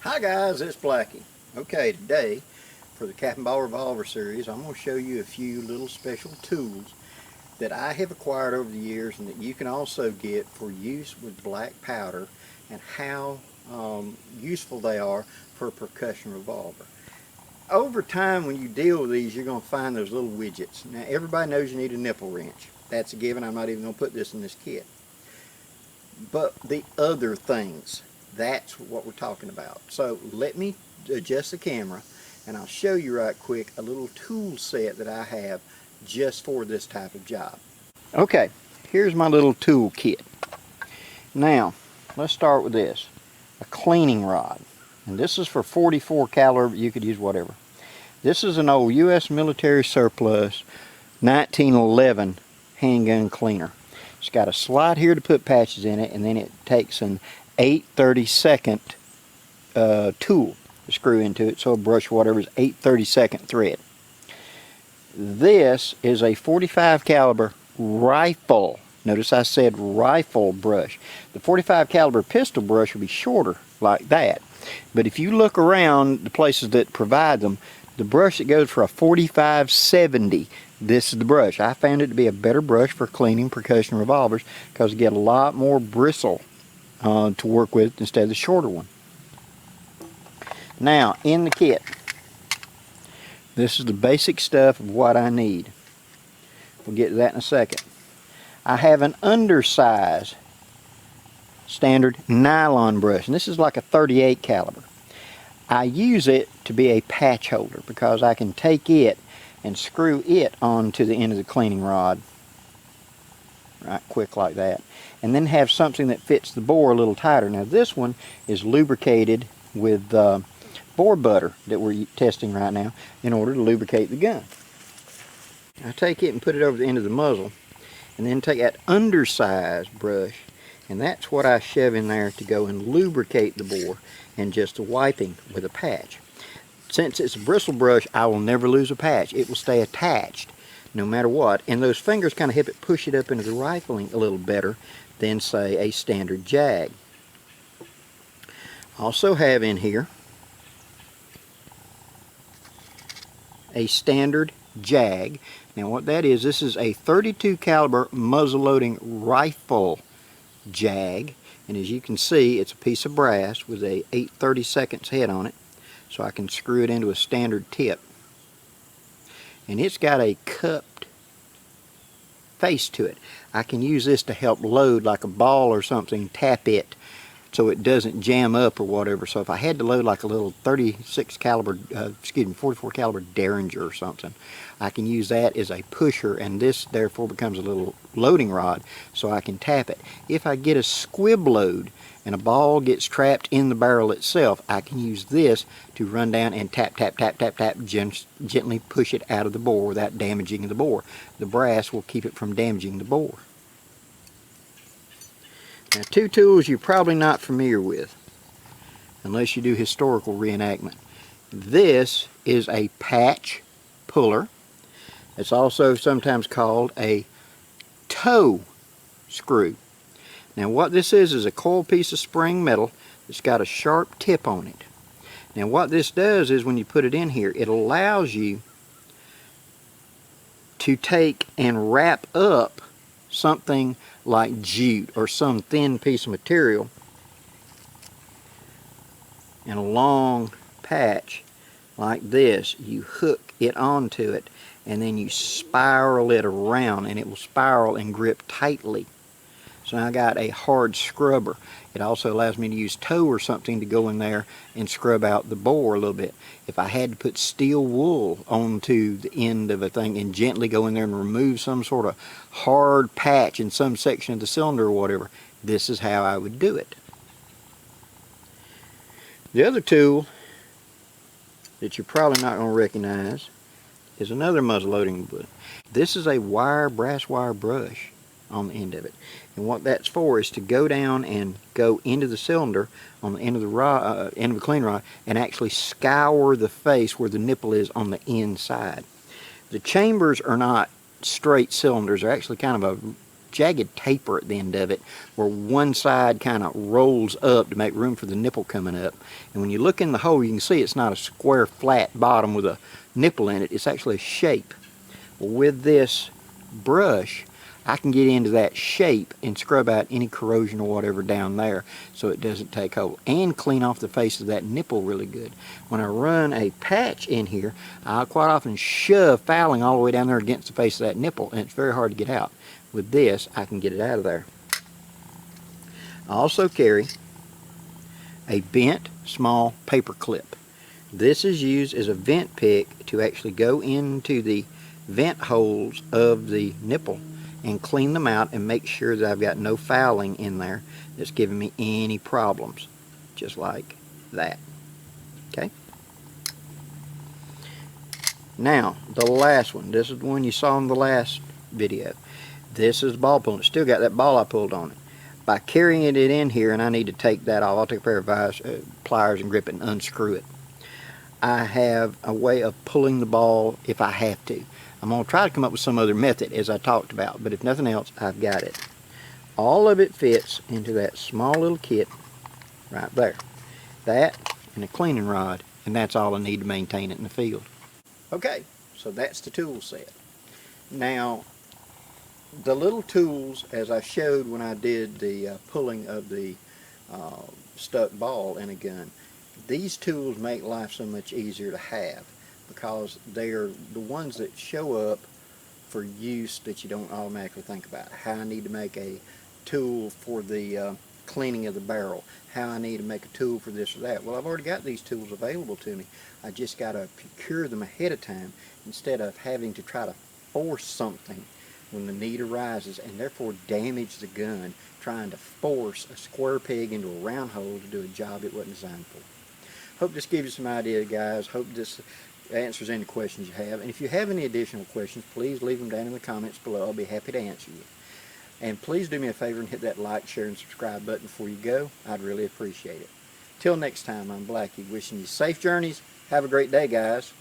Hi guys, it's Blackie. Okay, today for the Cap and Ball Revolver series, I'm going to show you a few little special tools that I have acquired over the years and that you can also get for use with black powder, and how useful they are for a percussion revolver. Over time, when you deal with these, you're going to find those little widgets. Now, everybody knows you need a nipple wrench. That's a given. I'm not even going to put this in this kit. But the other things, that's what we're talking about. So let me adjust the camera and I'll show you right quick a little tool set that I have just for this type of job. Okay, here's my little tool kit. Now, let's start with this. A cleaning rod. And this is for 44 caliber, but you could use whatever. This is an old U.S. military surplus 1911 handgun cleaner. It's got a slot here to put patches in it, and then it takes an 8/32 tool to screw into it, so a brush whatever is 8/32 thread. This is a 45 caliber rifle. Notice I said rifle brush. The 45 caliber pistol brush will be shorter like that. But if you look around the places that provide them, the brush that goes for a 45-70, this is the brush. I found it to be a better brush for cleaning percussion revolvers because you get a lot more bristle to work with instead of the shorter one. Now, in the kit, this is the basic stuff of what I need. We'll get to that in a second. I have an undersized standard nylon brush, and this is like a 38 caliber. I use it to be a patch holder because I can take it and screw it onto the end of the cleaning rod right quick like that, and then have something that fits the bore a little tighter. Now this one is lubricated with bore butter that we're testing right now in order to lubricate the gun. I take it and put it over the end of the muzzle, and then take that undersized brush, and that's what I shove in there to go and lubricate the bore and just wiping with a patch. Since it's a bristle brush, I will never lose a patch. It will stay attached no matter what, and those fingers kind of help it push it up into the rifling a little better than, say, a standard jag. Also have in here a standard jag. Now what that is, this is a 32 caliber muzzle loading rifle jag, and as you can see, it's a piece of brass with a 8/32 head on it, so I can screw it into a standard tip. And it's got a cupped face to it. I can use this to help load like a ball or something, tap it so it doesn't jam up or whatever. So if I had to load like a little 36 caliber, 44 caliber Derringer or something, I can use that as a pusher, and this therefore becomes a little loading rod so I can tap it. If I get a squib load and a ball gets trapped in the barrel itself, I can use this to run down and tap, tap, tap, tap, tap, gently push it out of the bore without damaging the bore. The brass will keep it from damaging the bore. Now, two tools you're probably not familiar with unless you do historical reenactment. This is a patch puller. It's also sometimes called a toe screw. Now what this is a coiled piece of spring metal that's got a sharp tip on it. Now what this does is when you put it in here, it allows you to take and wrap up something like jute or some thin piece of material in a long patch like this. You hook it onto it and then you spiral it around, and it will spiral and grip tightly. So now I got a hard scrubber. It also allows me to use tow or something to go in there and scrub out the bore a little bit. If I had to put steel wool onto the end of a thing and gently go in there and remove some sort of hard patch in some section of the cylinder or whatever, this is how I would do it. The other tool that you're probably not going to recognize is another muzzle loading button. This is a brass wire brush on the end of it, and what that's for is to go down and go into the cylinder on the end of the rod, end of the clean rod, and actually scour the face where the nipple is on the inside. The chambers are not straight cylinders; they're actually kind of a jagged taper at the end of it where one side kind of rolls up to make room for the nipple coming up. And when you look in the hole, you can see it's not a square flat bottom with a nipple in it. It's actually a shape. Well, with this brush, I can get into that shape and scrub out any corrosion or whatever down there so it doesn't take hold, and clean off the face of that nipple really good. When I run a patch in here, I'll quite often shove fouling all the way down there against the face of that nipple, and it's very hard to get out. With this, I can get it out of there. I also carry a bent small paper clip. This is used as a vent pick to actually go into the vent holes of the nipple and clean them out and make sure that I've got no fouling in there that's giving me any problems, just like that. Okay. Now the last one, this is the one you saw in the last video. This is ball pulling. It's still got that ball I pulled on it. By carrying it in here, and I need to take that off, I'll take a pair of pliers and grip it and unscrew it. I have a way of pulling the ball if I have to. I'm going to try to come up with some other method as I talked about, but if nothing else, I've got it. All of it fits into that small little kit right there. That and a cleaning rod, and that's all I need to maintain it in the field. Okay, so that's the tool set. Now, the little tools, as I showed when I did the pulling of the stuck ball in a gun, these tools make life so much easier to have, because they are the ones that show up for use that you don't automatically think about. How I need to make a tool for the cleaning of the barrel, how I need to make a tool for this or that. Well, I've already got these tools available to me. I just got to procure them ahead of time instead of having to try to force something when the need arises, and therefore damage the gun trying to force a square peg into a round hole to do a job it wasn't designed for. Hope this gives you some idea, guys. Hope this answers any questions you have. And if you have any additional questions, please leave them down in the comments below. I'll be happy to answer you. And please do me a favor and hit that like, share, and subscribe button before you go. I'd really appreciate it. Till next time, I'm Blackie, wishing you safe journeys. Have a great day, guys.